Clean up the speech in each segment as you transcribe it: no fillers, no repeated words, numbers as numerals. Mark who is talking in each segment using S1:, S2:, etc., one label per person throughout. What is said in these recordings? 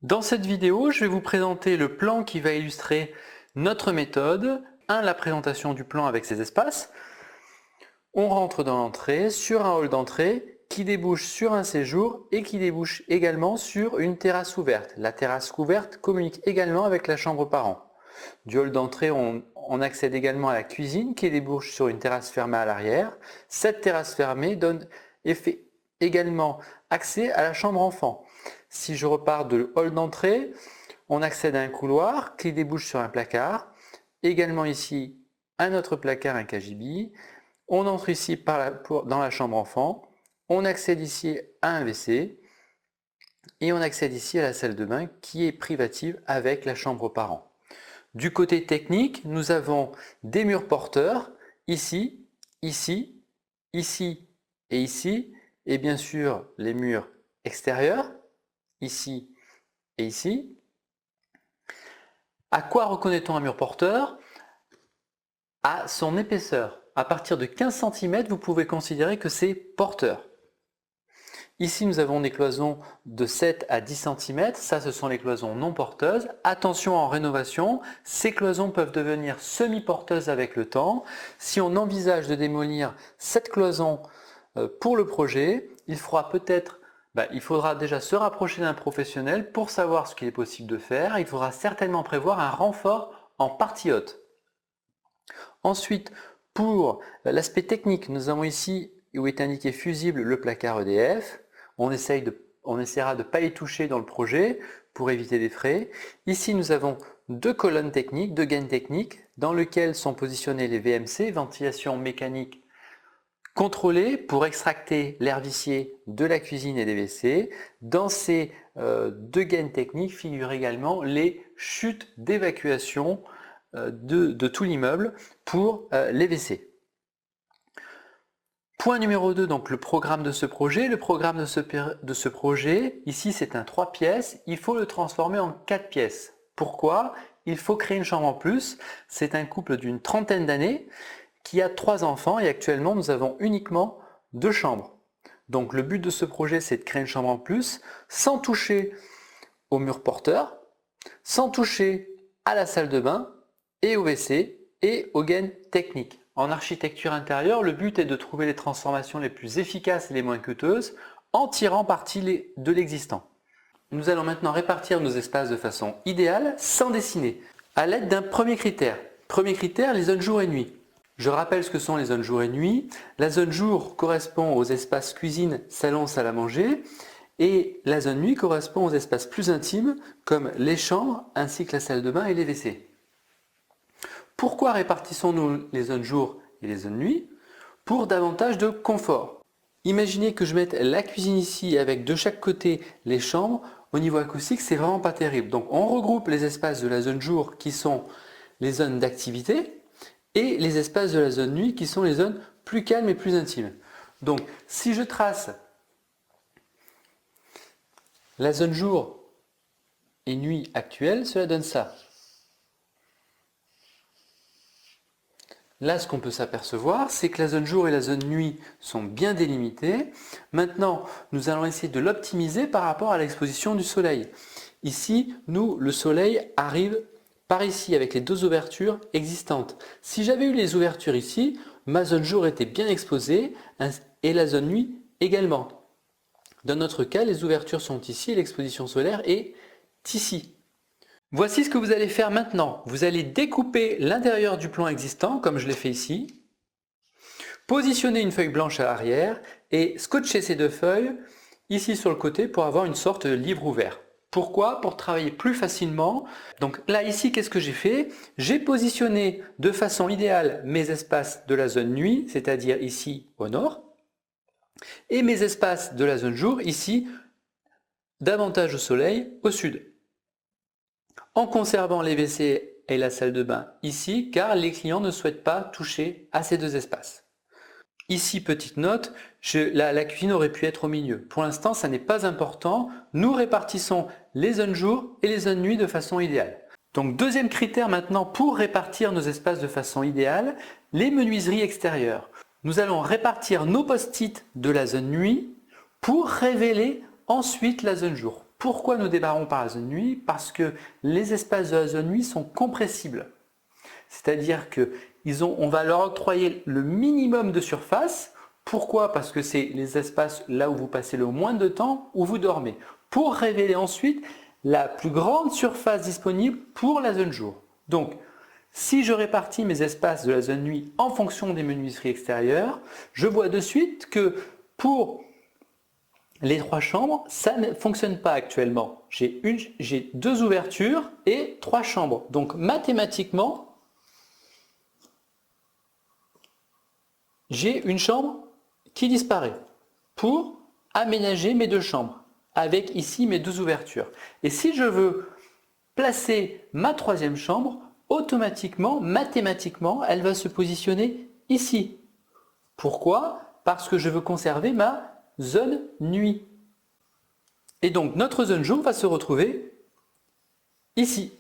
S1: Dans cette vidéo, je vais vous présenter le plan qui va illustrer notre méthode. La présentation du plan avec ses espaces. On rentre dans l'entrée, sur un hall d'entrée qui débouche sur un séjour et qui débouche également sur une terrasse ouverte. La terrasse ouverte communique également avec la chambre parent. Du hall d'entrée, on accède également à la cuisine qui débouche sur une terrasse fermée à l'arrière. Cette terrasse fermée donne également accès à la chambre enfant. Si je repars de hall d'entrée, on accède à un couloir qui débouche sur un placard. Également ici, un autre placard, un cagibi. On entre ici dans la chambre enfant. On accède ici à un WC. Et on accède ici à la salle de bain qui est privative avec la chambre parent. Du côté technique, nous avons des murs porteurs, ici, ici, ici et ici. Et bien sûr, les murs extérieurs, ici et ici. À quoi reconnaît-on un mur porteur? À son épaisseur. À partir de 15 cm, vous pouvez considérer que c'est porteur. Ici, nous avons des cloisons de 7 à 10 cm. Ça, ce sont les cloisons non porteuses. Attention en rénovation, ces cloisons peuvent devenir semi-porteuses avec le temps. Si on envisage de démolir cette cloison pour le projet, il faudra déjà se rapprocher d'un professionnel pour savoir ce qu'il est possible de faire. Il faudra certainement prévoir un renfort en partie haute. Ensuite, pour l'aspect technique, nous avons ici où est indiqué fusible le placard EDF. On essaiera de ne pas y toucher dans le projet pour éviter des frais. Ici, nous avons deux colonnes techniques, deux gaines techniques, dans lesquelles sont positionnés les VMC, ventilation mécanique contrôlée, pour extracter l'air vicié de la cuisine et des WC. Dans ces deux gaines techniques figurent également les chutes d'évacuation de tout l'immeuble pour les WC. Point numéro 2, donc le programme de ce projet. Le programme de ce projet, ici c'est un 3 pièces, il faut le transformer en 4 pièces. Pourquoi? Il faut créer une chambre en plus. C'est un couple d'une trentaine d'années qui a 3 enfants et actuellement nous avons uniquement 2 chambres. Donc le but de ce projet, c'est de créer une chambre en plus sans toucher au mur porteur, sans toucher à la salle de bain et au WC et aux gaines techniques. En architecture intérieure, le but est de trouver les transformations les plus efficaces et les moins coûteuses en tirant parti de l'existant. Nous allons maintenant répartir nos espaces de façon idéale sans dessiner, à l'aide d'un premier critère. Premier critère, les zones jour et nuit. Je rappelle ce que sont les zones jour et nuit. La zone jour correspond aux espaces cuisine, salon, salle à manger, et la zone nuit correspond aux espaces plus intimes comme les chambres ainsi que la salle de bain et les WC. Pourquoi répartissons-nous les zones jour et les zones nuit? Pour davantage de confort. Imaginez que je mette la cuisine ici avec de chaque côté les chambres. Au niveau acoustique, c'est vraiment pas terrible. Donc on regroupe les espaces de la zone jour qui sont les zones d'activité et les espaces de la zone nuit qui sont les zones plus calmes et plus intimes. Donc si je trace la zone jour et nuit actuelle, cela donne ça. Là, ce qu'on peut s'apercevoir, c'est que la zone jour et la zone nuit sont bien délimitées. Maintenant, nous allons essayer de l'optimiser par rapport à l'exposition du soleil. Ici, le soleil arrive par ici avec les deux ouvertures existantes. Si j'avais eu les ouvertures ici, ma zone jour était bien exposée et la zone nuit également. Dans notre cas, les ouvertures sont ici et l'exposition solaire est ici. Voici ce que vous allez faire maintenant. Vous allez découper l'intérieur du plan existant, comme je l'ai fait ici, positionner une feuille blanche à l'arrière et scotcher ces deux feuilles ici sur le côté pour avoir une sorte de livre ouvert. Pourquoi? Pour travailler plus facilement. Donc là, ici, qu'est-ce que j'ai fait? J'ai positionné de façon idéale mes espaces de la zone nuit, c'est-à-dire ici au nord, et mes espaces de la zone jour, ici, davantage au soleil, au sud. En conservant les WC et la salle de bain ici, car les clients ne souhaitent pas toucher à ces deux espaces. Ici, petite note, la cuisine aurait pu être au milieu. Pour l'instant, ça n'est pas important. Nous répartissons les zones jour et les zones nuit de façon idéale. Donc, deuxième critère maintenant pour répartir nos espaces de façon idéale, les menuiseries extérieures. Nous allons répartir nos post-it de la zone nuit pour révéler ensuite la zone jour. Pourquoi nous démarrons par la zone nuit? Parce que les espaces de la zone nuit sont compressibles. C'est-à-dire qu'on va leur octroyer le minimum de surface. Pourquoi? Parce que c'est les espaces là où vous passez le moins de temps, où vous dormez. Pour révéler ensuite la plus grande surface disponible pour la zone jour. Donc, si je répartis mes espaces de la zone nuit en fonction des menuiseries extérieures, je vois de suite que pour les 3 chambres, ça ne fonctionne pas actuellement. J'ai 2 ouvertures et 3 chambres. Donc mathématiquement, j'ai une chambre qui disparaît pour aménager mes 2 chambres avec ici mes 2 ouvertures. Et si je veux placer ma 3e chambre, automatiquement, mathématiquement, elle va se positionner ici. Pourquoi? Parce que je veux conserver ma zone nuit. Et donc notre zone jour va se retrouver ici.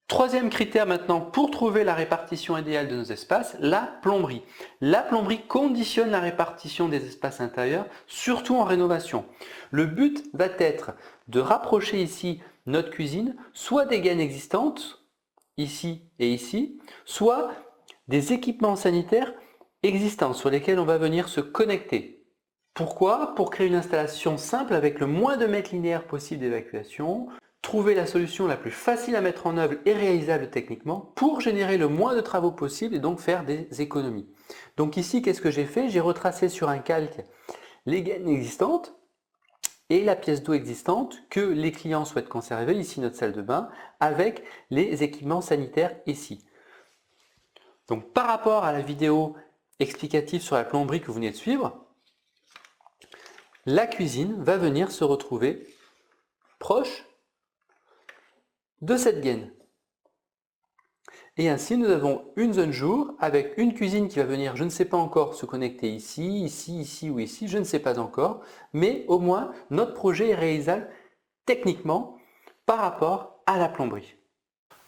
S1: 3e critère maintenant pour trouver la répartition idéale de nos espaces, la plomberie. La plomberie conditionne la répartition des espaces intérieurs, surtout en rénovation. Le but va être de rapprocher ici notre cuisine, soit des gaines existantes, ici et ici, soit des équipements sanitaires existants sur lesquels on va venir se connecter. Pourquoi? Pour créer une installation simple avec le moins de mètres linéaires possible d'évacuation, trouver la solution la plus facile à mettre en œuvre et réalisable techniquement pour générer le moins de travaux possible et donc faire des économies. Donc ici, qu'est-ce que j'ai fait? J'ai retracé sur un calque les gaines existantes et la pièce d'eau existante que les clients souhaitent conserver, ici notre salle de bain, avec les équipements sanitaires ici. Donc par rapport à la vidéo explicative sur la plomberie que vous venez de suivre, la cuisine va venir se retrouver proche de cette gaine. Et ainsi, nous avons une zone jour avec une cuisine qui va venir, je ne sais pas encore, se connecter ici, ici, ici ou ici, je ne sais pas encore, mais au moins notre projet est réalisable techniquement par rapport à la plomberie.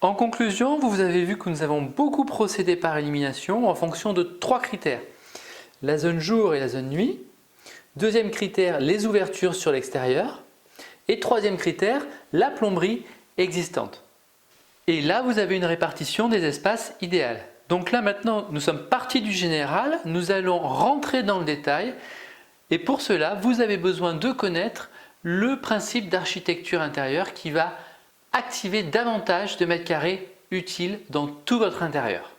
S1: En conclusion, vous avez vu que nous avons beaucoup procédé par élimination en fonction de 3 critères. La zone jour et la zone nuit. 2e critère, les ouvertures sur l'extérieur. Et 3e critère, la plomberie existante. Et là, vous avez une répartition des espaces idéale. Donc là, maintenant, nous sommes partis du général, nous allons rentrer dans le détail. Et pour cela, vous avez besoin de connaître le principe d'architecture intérieure qui va activer davantage de mètres carrés utiles dans tout votre intérieur.